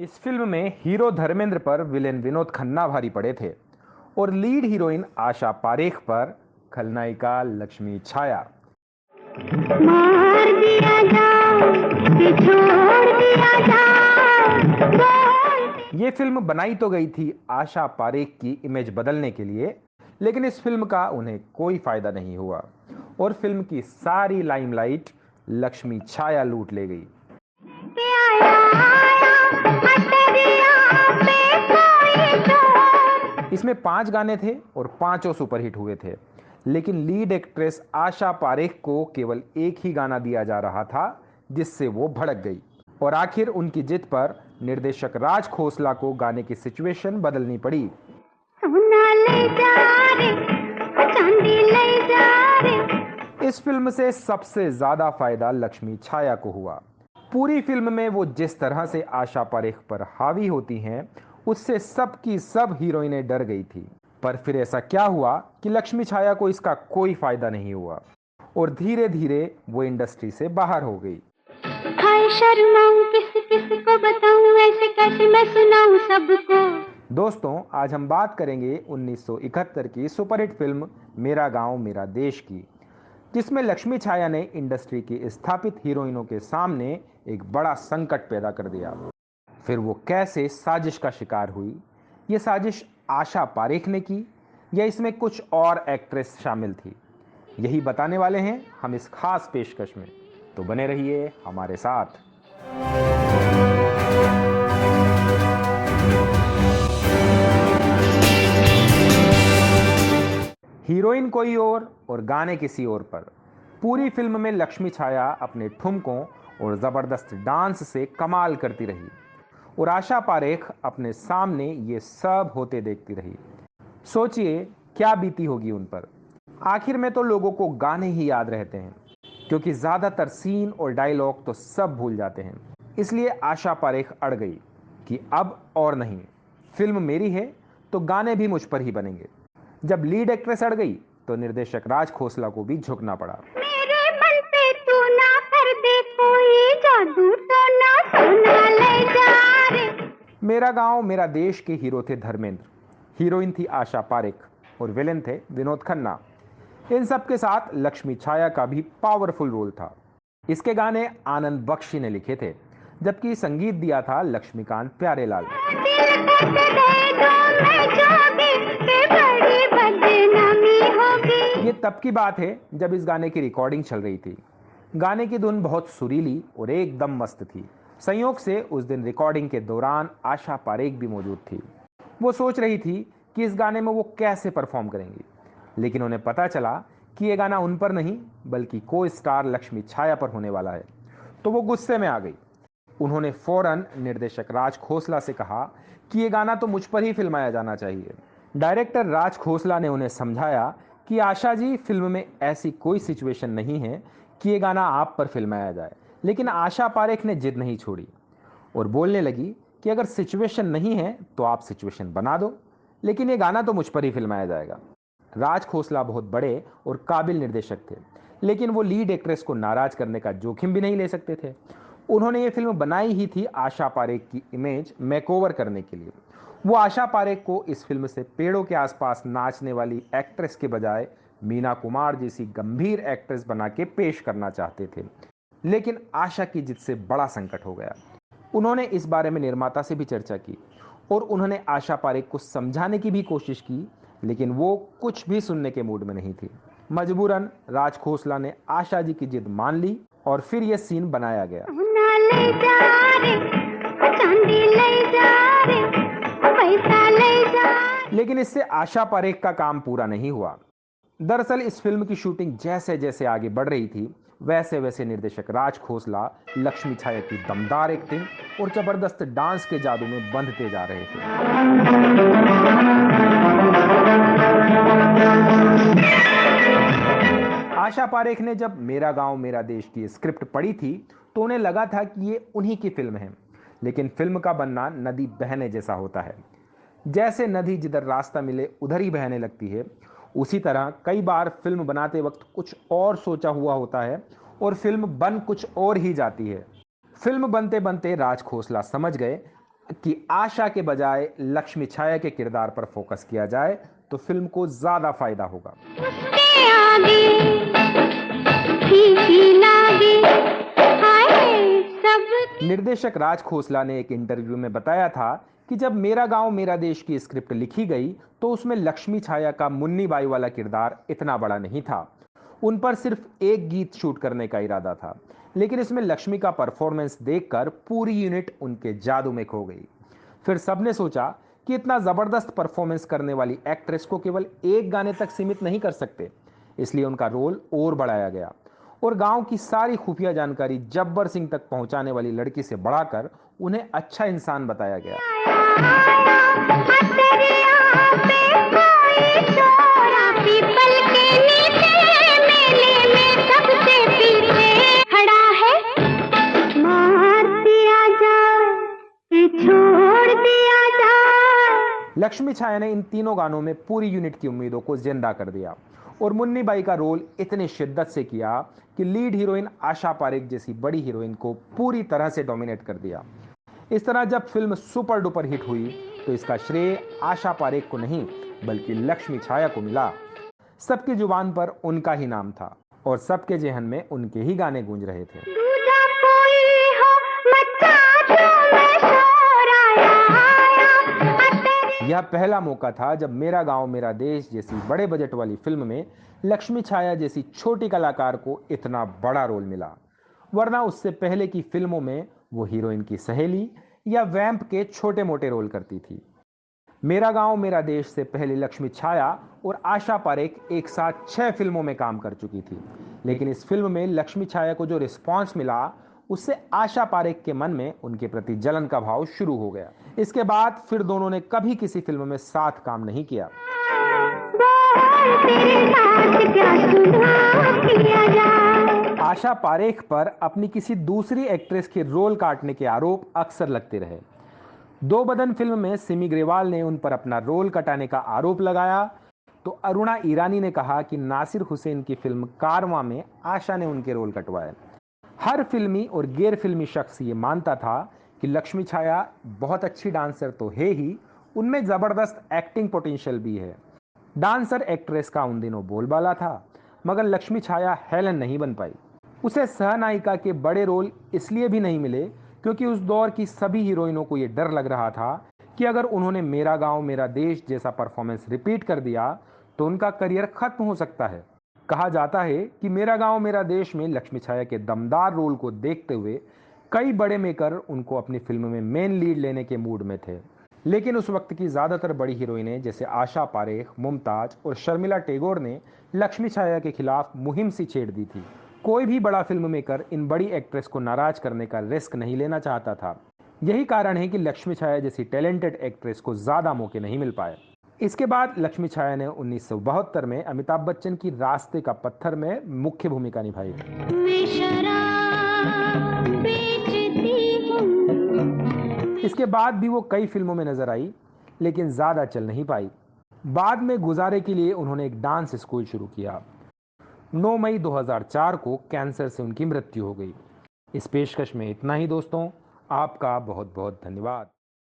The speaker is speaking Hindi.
इस फिल्म में हीरो धर्मेंद्र पर विलेन विनोद खन्ना भारी पड़े थे और लीड हीरोइन आशा पारेख पर खलनायिका लक्ष्मी छाया। मार दिया जाए कि छोड़ दिया जाए। ये फिल्म बनाई तो गई थी आशा पारेख की इमेज बदलने के लिए, लेकिन इस फिल्म का उन्हें कोई फायदा नहीं हुआ और फिल्म की सारी लाइमलाइट लक्ष्मी छाया लूट ले गई। इसमें 5 गाने थे और पांचों सुपरहिट हुए थे, लेकिन लीड एक्ट्रेस आशा पारेख को केवल एक ही गाना दिया जा रहा था, जिससे वो भड़क गई और आखिर उनकी जिद पर निर्देशक राज खोसला को गाने की सिचुएशन बदलनी पड़ी। सोना ले जा रे, चांदी ले जा रे। इस फिल्म से सबसे ज्यादा फायदा लक्ष्मी छाया को हुआ। पूरी फिल्म में वो जिस तरह से आशा पारेख पर हावी होती हैं, उससे सबकी सब हीरोइनें डर गई थी। पर फिर ऐसा क्या हुआ कि लक्ष्मी छाया को इसका कोई फायदा नहीं हुआ और धीरे धीरे वो इंडस्ट्री से बाहर हो गई। हाय शर्माऊं किस को बताऊं, ऐसे कैसे मैं सुनाऊं सबको। दोस्तों, आज हम बात करेंगे 1971 की सुपरहिट फिल्म मेरा गांव मेरा देश की, जिसमें लक्ष्मी छाया ने इंडस्ट्री की स्थापित हीरोइनों के सामने एक बड़ा संकट पैदा कर दिया। फिर वो कैसे साजिश का शिकार हुई, ये साजिश आशा पारेख ने की या इसमें कुछ और एक्ट्रेस शामिल थी, यही बताने वाले हैं हम इस खास पेशकश में। तो बने रहिए हमारे साथ। हीरोइन कोई और गाने किसी और पर। पूरी फिल्म में लक्ष्मी छाया अपने ठुमकों और जबरदस्त डांस से कमाल करती रही और आशा पारेख अपने सामने ये सब होते देखती रही। सोचिए क्या बीती होगी उन पर। आखिर में तो लोगों को गाने ही याद रहते हैं, क्योंकि ज्यादातर सीन और डायलॉग तो सब भूल जाते हैं। इसलिए आशा पारेख अड़ गई कि अब और नहीं, फिल्म मेरी है तो गाने भी मुझ पर ही बनेंगे। जब लीड एक्ट्रेस अड़ गई तो निर्देशक राज खोसला को भी झुकना पड़ा। मेरे मन पे तू ना कर दे कोई जादू, सोना सोना ले जा रे। मेरा गांव मेरा देश के हीरो थे धर्मेंद्र, हीरोइन थी आशा पारेख और विलेन थे विनोद खन्ना। इन सब के साथ लक्ष्मी छाया का भी पावरफुल रोल था। इसके गाने आनंद बख्शी ने लिखे थे, जबकि संगीत दिया था लक्ष्मीकांत प्यारेलाल। ये तब की बात है जब इस गाने की रिकॉर्डिंग चल रही थी। गाने की धुन बहुत सुरीली और एकदम मस्त थी। संयोग से उस दिन रिकॉर्डिंग के दौरान आशा पारेख भी मौजूद थी। वो सोच रही थी कि इस गाने में वो कैसे परफॉर्म करेंगी, लेकिन उन्हें पता चला कि ये गाना उन पर नहीं बल्कि को स्टार लक्ष्मी छाया पर होने वाला है। तो वो गुस्से में आ गई। उन्होंने फौरन निर्देशक राज खोसला से कहा कि ये गाना तो मुझ पर ही फिल्माया जाना चाहिए। डायरेक्टर राज खोसला ने उन्हें समझाया कि आशा जी, फिल्म में ऐसी कोई सिचुएशन नहीं है कि ये गाना आप पर फिल्माया जाए। लेकिन आशा पारेख ने जिद नहीं छोड़ी और बोलने लगी कि अगर सिचुएशन नहीं है तो आप सिचुएशन बना दो, लेकिन ये गाना तो मुझ पर ही फिल्माया जाएगा। राज खोसला बहुत बड़े और काबिल निर्देशक थे, लेकिन वो लीड एक्ट्रेस को नाराज करने का जोखिम भी नहीं ले सकते थे। उन्होंने ये फिल्म बनाई ही थी आशा पारेख की इमेज मेकओवर करने के लिए। वो आशा पारेख को इस फिल्म से पेड़ों के आसपास नाचने वाली एक्ट्रेस के बजाय मीना कुमार जैसी गंभीर एक्ट्रेस बना के पेश करना चाहते थे, लेकिन आशा की जिद से बड़ा संकट हो गया। उन्होंने इस बारे में निर्माता से भी चर्चा की और उन्होंने आशा पारेख को समझाने की भी कोशिश की, लेकिन वो कुछ भी सुनने के मूड में नहीं थी। मजबूरन राज खोसला ने आशा जी की जिद मान ली और फिर यह सीन बनाया गया। सोना ले जा रे, चांदी ले जा रे, पैसा ले जा। लेकिन इससे आशा पारेख का काम पूरा नहीं हुआ। दरअसल इस फिल्म की शूटिंग जैसे जैसे आगे बढ़ रही थी, वैसे वैसे निर्देशक राज खोसला लक्ष्मी छाया की दमदार एक्टिंग और जबरदस्त डांस के जादू में बंधते जा रहे थे। आशा पारेख ने जब मेरा गांव मेरा देश की स्क्रिप्ट पढ़ी थी तो उन्हें लगा था कि ये उन्हीं की फिल्म है, लेकिन फिल्म का बनना नदी बहने जैसा होता है। जैसे नदी जिधर रास्ता मिले उधर ही बहने लगती है, उसी तरह कई बार फिल्म बनाते वक्त कुछ और सोचा हुआ होता है और फिल्म बन कुछ और ही जाती है। फिल्म बनते बनते राज खोसला समझ गए कि आशा के बजाय लक्ष्मी छाया के किरदार पर फोकस किया जाए तो फिल्म को ज्यादा फायदा होगा। उसके आगे फीकी लागे, हाय सब। निर्देशक राज खोसला ने एक इंटरव्यू में बताया था कि जब मेरा गांव मेरा देश की स्क्रिप्ट लिखी गई तो उसमें लक्ष्मी छाया का मुन्नी बाई वाला किरदार इतना बड़ा नहीं था। उन पर सिर्फ एक गीत शूट करने का इरादा था, लेकिन इसमें लक्ष्मी का परफॉर्मेंस देखकर पूरी यूनिट उनके जादू में खो गई। फिर सबने सोचा कि इतना जबरदस्त परफॉर्मेंस करने वाली एक्ट्रेस को केवल एक गाने तक सीमित नहीं कर सकते, इसलिए उनका रोल और बढ़ाया गया और गांव की सारी खुफिया जानकारी जब्बर सिंह तक पहुंचाने वाली लड़की से बढ़ाकर उन्हें अच्छा इंसान बताया गया। पीपल के नीचे मेले में सबसे पीछे खड़ा है, मार दिया जाए छोड़ दिया जाए। लक्ष्मी छाया ने इन तीनों गानों में पूरी यूनिट की उम्मीदों को जिंदा कर दिया और मुन्नी बाई का रोल इतने शिद्दत से किया कि लीड हीरोइन आशा पारेख जैसी बड़ी हीरोइन को पूरी तरह से डोमिनेट कर दिया। इस तरह जब फिल्म सुपर डुपर हिट हुई तो इसका श्रेय आशा पारेख को नहीं बल्कि लक्ष्मी छाया को मिला। सबकी जुबान पर उनका ही नाम था और सबके जेहन में उनके ही गाने गूंज रहे थे। दूजा कोई हो मचा दो मैं शोर आया। यह पहला मौका था जब मेरा गांव मेरा देश जैसी बड़े बजट वाली फिल्म में लक्ष्मी छाया जैसी छोटी कलाकार को इतना बड़ा रोल मिला, वरना उससे पहले की फिल्मों में वो हीरोइन की सहेली या वैम्प के छोटे मोटे रोल करती थी। मेरा गांव मेरा देश से पहले लक्ष्मी छाया और आशा पारेख एक साथ 6 फिल्मों में काम कर चुकी थी, लेकिन इस फिल्म में लक्ष्मी छाया को जो रिस्पॉन्स मिला उससे आशा पारेख के मन में उनके प्रति जलन का भाव शुरू हो गया। इसके बाद फिर दोनों ने कभी किसी फिल्म में साथ काम नहीं किया। आशा पारेख पर अपनी किसी दूसरी एक्ट्रेस के रोल काटने के आरोप अक्सर लगते रहे। दो बदन फिल्म में सिमी ग्रेवाल ने उन पर अपना रोल कटाने का आरोप लगाया तो अरुणा ईरानी ने कहा कि नासिर हुसैन की फिल्म कारवां में आशा ने उनके रोल कटवाए। हर फिल्मी और गैर फिल्मी शख्स ये मानता था कि लक्ष्मी छाया बहुत अच्छी डांसर तो है ही, उनमें जबरदस्त एक्टिंग पोटेंशियल भी है। डांसर एक्ट्रेस का उन दिनों बोलबाला था, मगर लक्ष्मी छाया हेलन नहीं बन पाई। उसे सहनायिका के बड़े रोल इसलिए भी नहीं मिले क्योंकि उस दौर की सभी हीरोइनों को यह डर लग रहा था कि अगर उन्होंने मेरा गांव मेरा देश जैसा परफॉर्मेंस रिपीट कर दिया तो उनका करियर खत्म हो सकता है। कहा जाता है कि मेरा गांव मेरा देश में लक्ष्मी छाया के दमदार रोल को देखते हुए कई बड़े मेकर उनको अपनी फिल्म में मेन लीड लेने के मूड में थे, लेकिन उस वक्त की ज्यादातर बड़ी हीरोइनें जैसे आशा पारेख, मुमताज और शर्मिला टैगोर ने लक्ष्मी छाया के खिलाफ मुहिम सी छेड़ दी थी। कोई भी बड़ा फिल्म मेकर इन बड़ी एक्ट्रेस को नाराज करने का रिस्क नहीं लेना चाहता था। यही कारण है कि लक्ष्मी छाया जैसी टैलेंटेड एक्ट्रेस को ज्यादा मौके नहीं मिल पाए। इसके बाद लक्ष्मी छाया ने 1972 में अमिताभ बच्चन की रास्ते का पत्थर में मुख्य भूमिका निभाई। इसके बाद भी वो कई फिल्मों में नजर आई, लेकिन ज्यादा चल नहीं पाई। बाद में गुजारे के लिए उन्होंने एक डांस स्कूल शुरू किया। 9 मई 2004 को कैंसर से उनकी मृत्यु हो गई। इस पेशकश में इतना ही दोस्तों, आपका बहुत बहुत धन्यवाद।